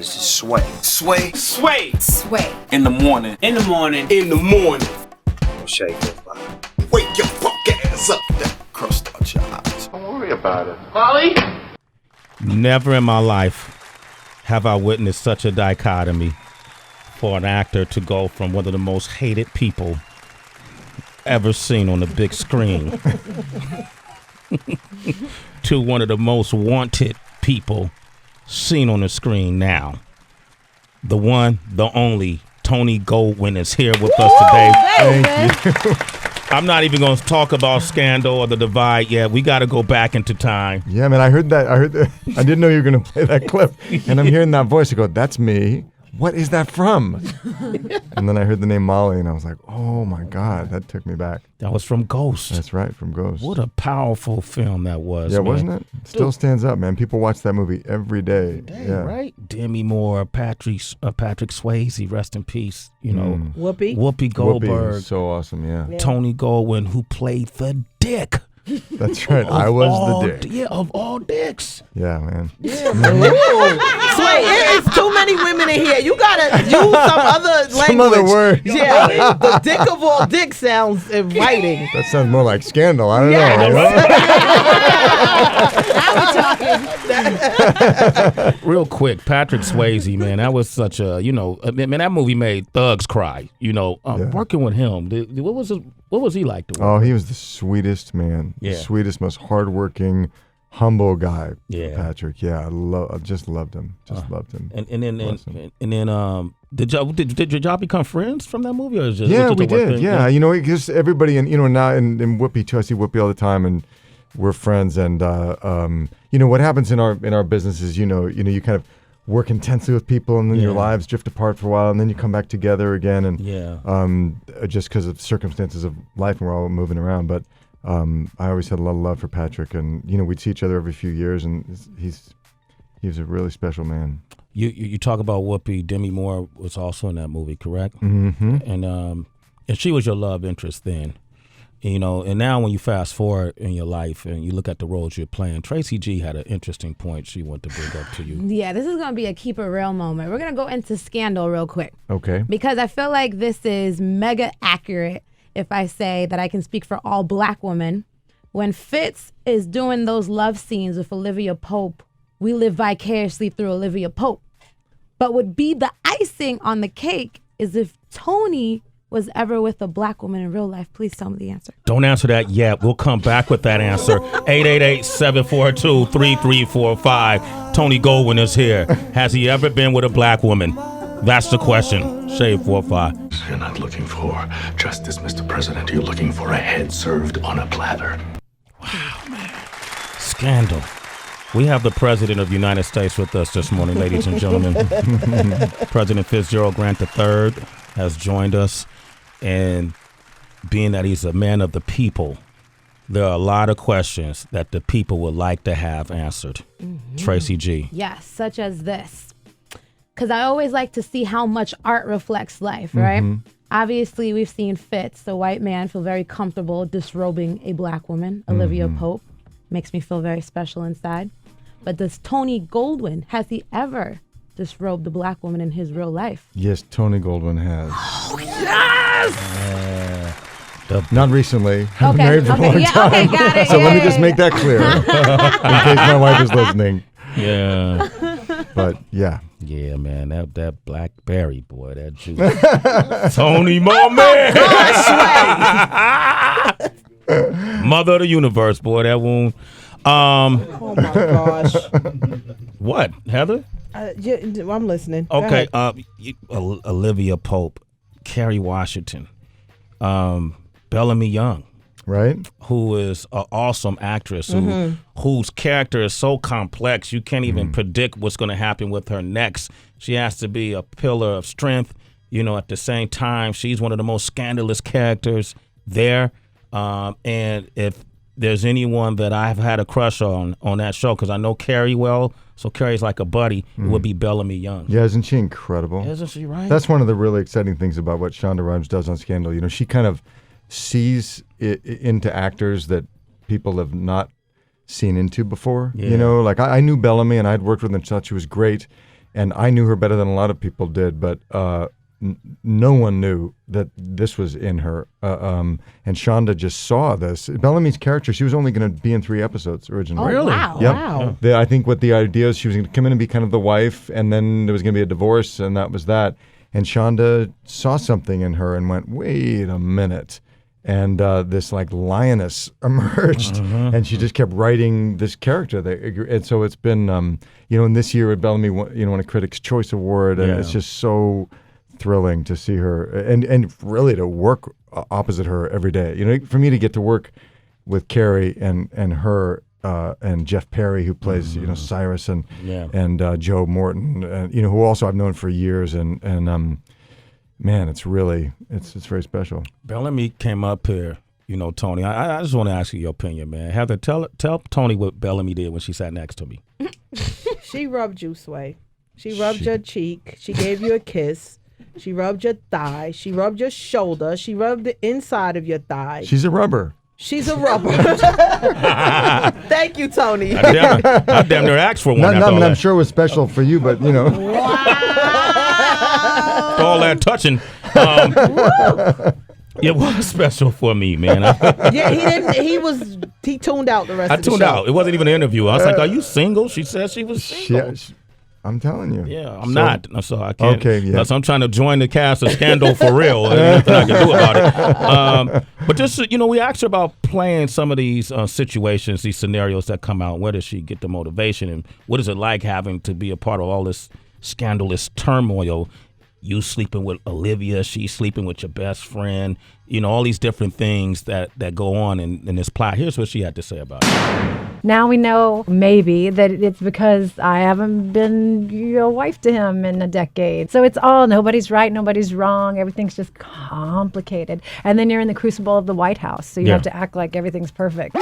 This is Sway. Sway. Sway. Sway. In the morning. In the morning. In the morning. Shave it. Wake your punk ass up. That crust out your eyes. Don't worry about it. Molly? Never in my life have I witnessed such a dichotomy for an actor to go from one of the most hated people ever seen on the big screen to one of the most wanted people seen on the screen now. The one, the only, Tony Goldwyn is here with us today. Thank you. I'm not even going to talk about Scandal or The Divide yet. We got to go back into time. Yeah, man, I heard that. I didn't know you were going to play that clip. And I'm hearing that voice. I go, that's me. What is that from? And then I heard the name Molly, and I was like, oh, my God. That took me back. That was from Ghost. That's right, from Ghost. What a powerful film that was. Yeah, man. wasn't it? Still stands up, man. People watch that movie every day. Dang, yeah. right? Demi Moore, Patrick Swayze, rest in peace. You know, Whoopi Goldberg. So awesome, yeah. Tony Goldwyn, who played the dick. That's right. I was the dick. Yeah, of all dicks. Yeah, man. Sway, it is too many women in here. You gotta use some other language. Some other word. Yeah, the dick of all dicks sounds inviting. That sounds more like Scandal. I don't know. Now we're talking. Real quick, Patrick Swayze, man, that was such a, man, that movie made thugs cry. Working with him, what was he like to work? Oh, he was the sweetest man. Yeah. The sweetest, most hardworking, humble guy. Yeah. Patrick. Yeah, I just loved him. Loved him. And then did y'all become friends from that movie, or is it? Yeah, was it we the work did. thing? Yeah, because everybody, and now in Whoopi too. I see Whoopi all the time, and we're friends. And what happens in our business is you kind of work intensely with people, and then your lives drift apart for a while, and then you come back together again, and just because of circumstances of life, and we're all moving around. But I always had a lot of love for Patrick, and we'd see each other every few years, and he was a really special man. You talk about Whoopi. Demi Moore was also in that movie, correct? Mm-hmm. And she was your love interest then. And now when you fast forward in your life and you look at the roles you're playing, Tracy G had an interesting point she wanted to bring up to you. Yeah, this is going to be a keep it real moment. We're going to go into Scandal real quick. Okay. Because I feel like this is mega accurate if I say that I can speak for all black women. When Fitz is doing those love scenes with Olivia Pope, we live vicariously through Olivia Pope. But would be the icing on the cake is if Tony was ever with a black woman in real life. Please tell me the answer. Don't answer that yet. We'll come back with that answer. 888-742-3345. Tony Goldwyn is here. Has he ever been with a black woman? That's the question. Shave 45. You're not looking for justice, Mr. President. You're looking for a head served on a platter. Wow, man. Scandal. We have the President of the United States with us this morning, ladies and gentlemen. President Fitzgerald Grant III has joined us. And being that he's a man of the people, there are a lot of questions that the people would like to have answered. Mm-hmm. Tracy G. Yes, such as this. Because I always like to see how much art reflects life, right? Mm-hmm. Obviously, we've seen Fitz, the white man, feel very comfortable disrobing a black woman, Olivia Pope. Makes me feel very special inside. But does Tony Goldwyn, has he ever disrobed a black woman in his real life? Yes, Tony Goldwyn has. Oh, yes! Not recently. I've Okay, been married for a long time. Okay, got it. So let me just make that clear in case my wife is listening. Yeah. But yeah. Yeah, man, that blackberry boy, that juice. Tony, my man. Mother of the universe, boy, that wound. Oh my gosh. What, Heather? I'm listening. Okay, Olivia Pope, Kerry Washington, Bellamy Young, right? Who is an awesome actress whose character is so complex you can't even predict what's going to happen with her next. She has to be a pillar of strength. At the same time, she's one of the most scandalous characters there. And if there's anyone that I've had a crush on that show, because I know Carrie well, so Carrie's like a buddy, it would be Bellamy Young. Yeah, isn't she incredible? Isn't she right? That's one of the really exciting things about what Shonda Rhimes does on Scandal. She kind of sees it into actors that people have not seen into before. Yeah. Like I knew Bellamy and I'd worked with her and thought she was great. And I knew her better than a lot of people did, but no one knew that this was in her. And Shonda just saw this. Bellamy's character, she was only going to be in 3 episodes originally. Oh, wow. Yep. Wow. I think what the idea is, she was going to come in and be kind of the wife, and then there was going to be a divorce, and that was that. And Shonda saw something in her and went, wait a minute. And this like lioness emerged, and she just kept writing this character. And so it's been, and this year at Bellamy, won a Critics' Choice Award, and it's just so thrilling to see her and really to work opposite her every day. For me to get to work with Carrie and her and Jeff Perry, who plays Cyrus, and Joe Morton, who also I've known for years, and man, it's really it's very special. Bellamy came up here, Tony. I just want to ask you your opinion, man. Heather, tell Tony what Bellamy did when she sat next to me. She rubbed you, Sway. She rubbed your cheek. She gave you a kiss. She rubbed your thigh. She rubbed your shoulder. She rubbed the inside of your thigh. She's a rubber. She's a rubber. Thank you, Tony. I damn near asked for one. I'm sure it was special for you, but all that touching. It was special for me, man. He tuned out the rest of the show. I tuned out. It wasn't even an interview. I was like, are you single? She said she was single. Yeah, I'm telling you. Yeah, I'm not. So I can't. Okay, yeah. Unless I'm trying to join the cast of Scandal for real. There's nothing I can do about it. But just, we asked her about playing some of these situations, these scenarios that come out. Where does she get the motivation? And what is it like having to be a part of all this scandalous turmoil? You sleeping with Olivia, she's sleeping with your best friend, all these different things that go on in this plot. Here's what she had to say about it. Now we know maybe that it's because I haven't been your wife to him in a decade. So it's all nobody's right, nobody's wrong. Everything's just complicated. And then you're in the crucible of the White House. So you have to act like everything's perfect.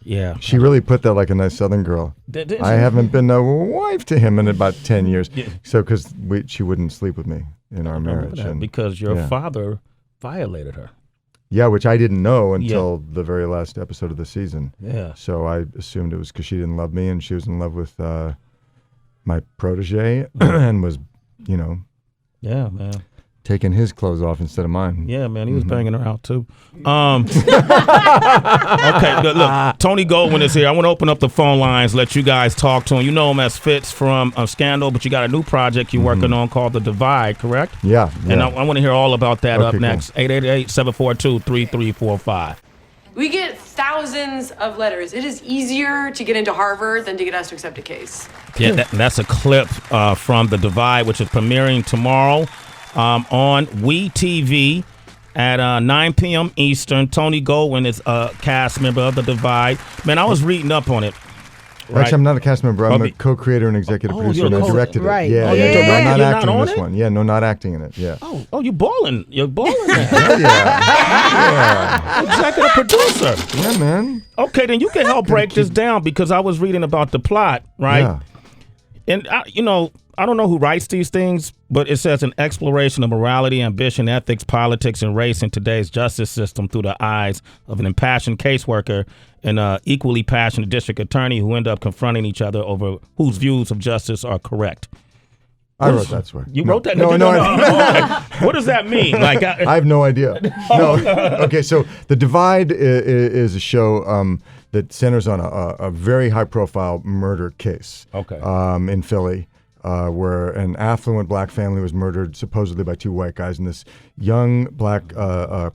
Yeah. She really put that like a nice Southern girl. I haven't been a wife to him in about 10 years. Yeah. So because she wouldn't sleep with me in our marriage. Because your father violated her. Yeah, which I didn't know until the very last episode of the season. Yeah. So I assumed it was because she didn't love me and she was in love with my protege and was, Yeah, man. Taking his clothes off instead of mine. Yeah, man, he was banging her out too. Okay, look, Tony Goldwyn is here. I want to open up the phone lines, let you guys talk to him. You know him as Fitz from Scandal, but you got a new project you're working on called The Divide, correct? Yeah. And I want to hear all about that up next. 888-742-3345. We get thousands of letters. It is easier to get into Harvard than to get us to accept a case. Yeah, that's a clip from The Divide, which is premiering tomorrow. On WeTV at 9 p.m. Eastern. Tony Goldwyn is a cast member of The Divide. Man, I was reading up on it. Right? Actually, I'm not a cast member. I'm a co-creator and executive producer, and I directed it. Right. Yeah, I'm not acting in this one. Yeah, no, not acting in it. Yeah. Oh, you're balling. You're balling. Yeah. Executive producer. Yeah, man. Okay, then you can help break this down because I was reading about the plot, right? Yeah. And, I don't know who writes these things, but it says an exploration of morality, ambition, ethics, politics, and race in today's justice system through the eyes of an impassioned caseworker and an equally passionate district attorney who end up confronting each other over whose views of justice are correct. I wrote that, Sway. You wrote that? No. What does that mean? Like, I have no idea. No. Okay, so The Divide is a show that centers on a very high-profile murder case. Okay. In Philly. Where an affluent black family was murdered supposedly by 2 white guys, and this young black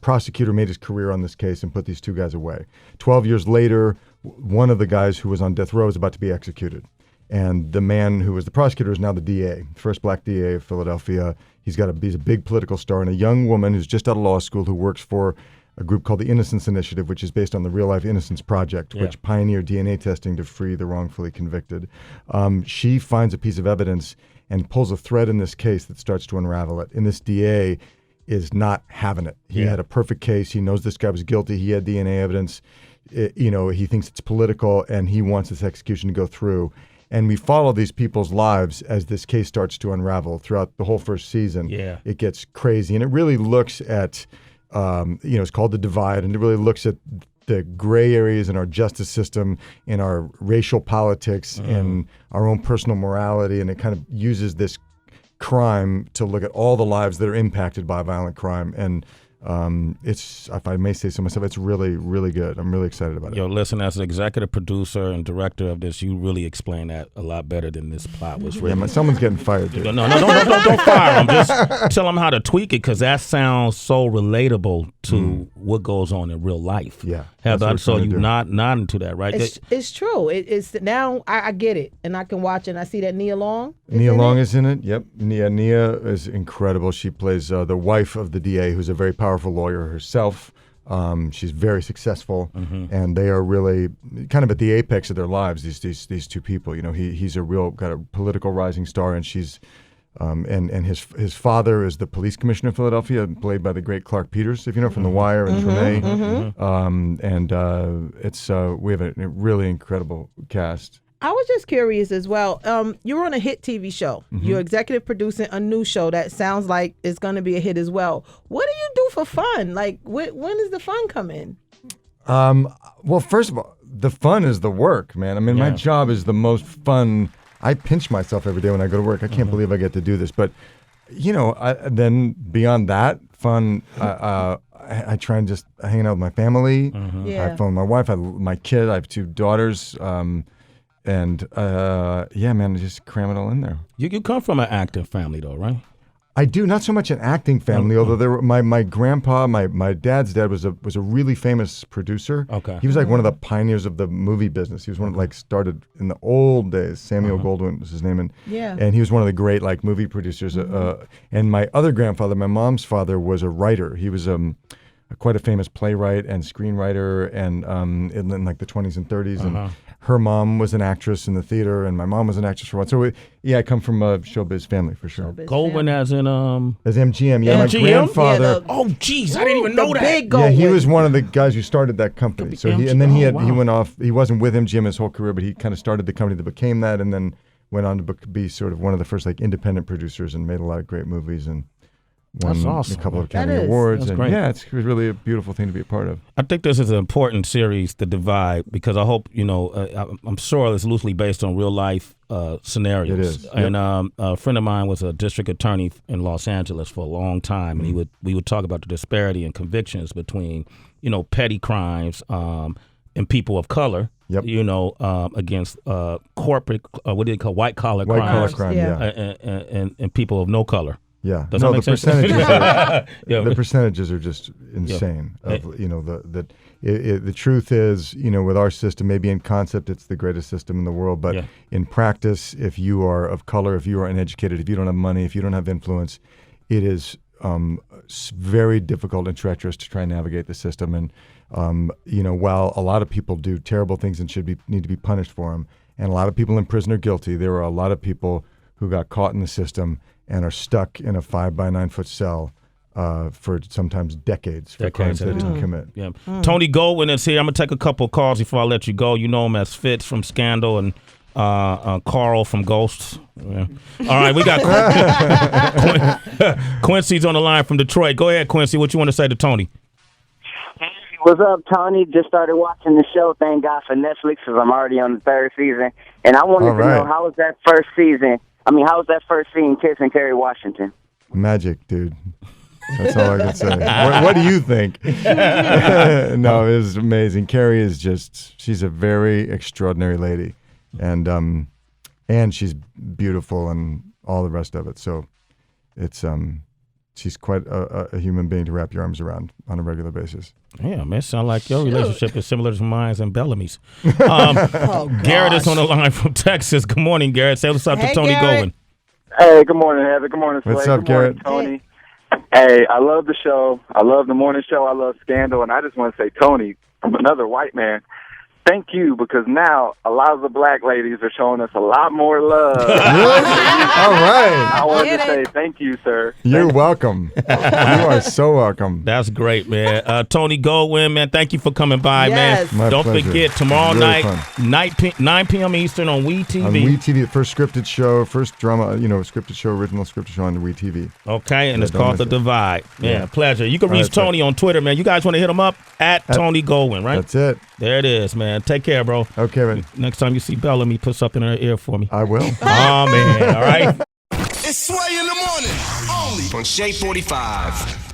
prosecutor made his career on this case and put these 2 guys away. 12 years later, one of the guys who was on death row is about to be executed, and the man who was the prosecutor is now the DA, first black DA of Philadelphia. He's a big political star, and a young woman who's just out of law school who works for a group called the Innocence Initiative, which is based on the Real Life Innocence Project, which pioneered DNA testing to free the wrongfully convicted. She finds a piece of evidence and pulls a thread in this case that starts to unravel it. And this DA is not having it. He had a perfect case. He knows this guy was guilty. He had DNA evidence. He thinks it's political, and he wants this execution to go through. And we follow these people's lives as this case starts to unravel throughout the whole first season. Yeah. It gets crazy. And it really looks at... it's called The Divide, and it really looks at the gray areas in our justice system, in our racial politics, in our own personal morality, and it kind of uses this crime to look at all the lives that are impacted by violent crime. And it's, if I may say so myself, it's really, really good. I'm really excited about it. Yo, listen, as an executive producer and director of this, you really explain that a lot better than this plot was written. Yeah, someone's getting fired, dude. No, don't fire him. Just tell him how to tweak it, because that sounds so relatable to what goes on in real life. Yeah. Heather, I That's saw what you we're gonna nodding to that, right? It's true. It's now I get it, and I can watch it. And I see that Nia Long. Nia Long is in it. Yep. Nia is incredible. She plays the wife of the DA, who's a very powerful lawyer herself. She's very successful, and they are really kind of at the apex of their lives. These two people. You know, he's a real kind of political rising star, and she's and his father is the police commissioner of Philadelphia, played by the great Clark Peters, if you know, from The Wire and Treme. And it's we have a really incredible cast. I was just curious as well. You're on a hit TV show. You're executive producing a new show that sounds like it's going to be a hit as well. What do you do for fun? Like, when does the fun come in? Well, first of all, the fun is the work, man. I mean, my job is the most fun. I pinch myself every day when I go to work. I can't believe I get to do this. But, you know, then beyond that, fun, I try and just hang out with my family. I phone my wife, my kid. I have 2 daughters. And yeah, man, just cram it all in there. You come from an active family, though, right? I do. Not so much an acting family, although my grandpa, my dad's dad was a really famous producer. Okay. He was like one of the pioneers of the movie business. He was one of started in the old days. Samuel Goldwyn was his name, and he was one of the great like movie producers. And my other grandfather, my mom's father, was a writer. He was quite a famous playwright and screenwriter, and in like the 20s and 30s, and her mom was an actress in the theater, and my mom was an actress for a while. So I come from a showbiz family for sure. Goldwyn as in as MGM, yeah. MGM? My grandfather. Oh, geez, I didn't even know that. Big Yeah, he Goldwyn. was one of the guys who started that company. So he went off. He wasn't with MGM his whole career, but he kind of started the company that became that, and then went on to be sort of one of the first like independent producers and made a lot of great movies and won a couple of Academy Awards. That's and great. Yeah, it's really a beautiful thing to be a part of. I think this is an important series, The Divide, because I hope, you know, I'm sure it's loosely based on real life scenarios. It is. And a friend of mine was a district attorney in Los Angeles for a long time, and we would talk about the disparity in convictions between, you know, petty crimes and people of color. Yep. You know, against corporate, what do they call white collar crimes? White collar crime, yeah. And people of no color. Yeah, Does that make sense? The percentages are just insane. You know, the truth is, you know, with our system, maybe in concept it's the greatest system in the world, but in practice, if you are of color, if you are uneducated, if you don't have money, if you don't have influence, it is very difficult and treacherous to try and navigate the system. And you know, while a lot of people do terrible things and need to be punished for them, and a lot of people in prison are guilty, there are a lot of people who got caught in the system and are stuck in a 5 by 9 foot cell for sometimes decades for crimes they didn't commit. Yeah. Tony Goldwyn is here. I'm gonna take a couple of calls before I let you go. You know him as Fitz from Scandal and Carl from Ghosts. Yeah. All right, we got Quincy's on the line from Detroit. Go ahead, Quincy. What you want to say to Tony? What's up, Tony? Just started watching the show. Thank God for Netflix because I'm already on the 3rd season. And I wanted to know, how was that first season? How was that first scene kissing Kerry Washington? Magic, dude. That's all I can say. What do you think? No, it was amazing. Kerry is she's a very extraordinary lady. And she's beautiful and all the rest of it. So it's she's quite a human being to wrap your arms around on a regular basis. Yeah, man, sound like your relationship is similar to mine and Bellamy's. Garrett is on the line from Texas. Good morning, Garrett. Say what's up to Tony Goldwyn. Hey, good morning, Heather. Good morning, Sway. What's up, Garrett? Good morning, Tony. Hey, I love the show. I love the morning show. I love Scandal. And I just want to say, Tony, I'm another white man. thank you, because now a lot of the black ladies are showing us a lot more love. Really? All right. I wanted to say thank you, sir. You're welcome. You are so welcome. That's great, man. Tony Goldwyn, man, thank you for coming by, Yes. man. My Don't pleasure. forget, tomorrow Really night, fun. 9 p.m. Eastern on WeTV. On WeTV, the first scripted show, first drama, scripted show, original scripted show on WeTV. Okay, and Yeah, it's don't called The miss it. Divide. Yeah, pleasure. You can All reach right, sir. Tony on Twitter, man. You guys want to hit him up at Tony Goldwyn, right? That's it. There it is, man. Take care, bro. Okay, man. Next time you see Bellamy, put something in her ear for me. I will. Oh, man. All right. It's Sway in the morning, only on Shade 45.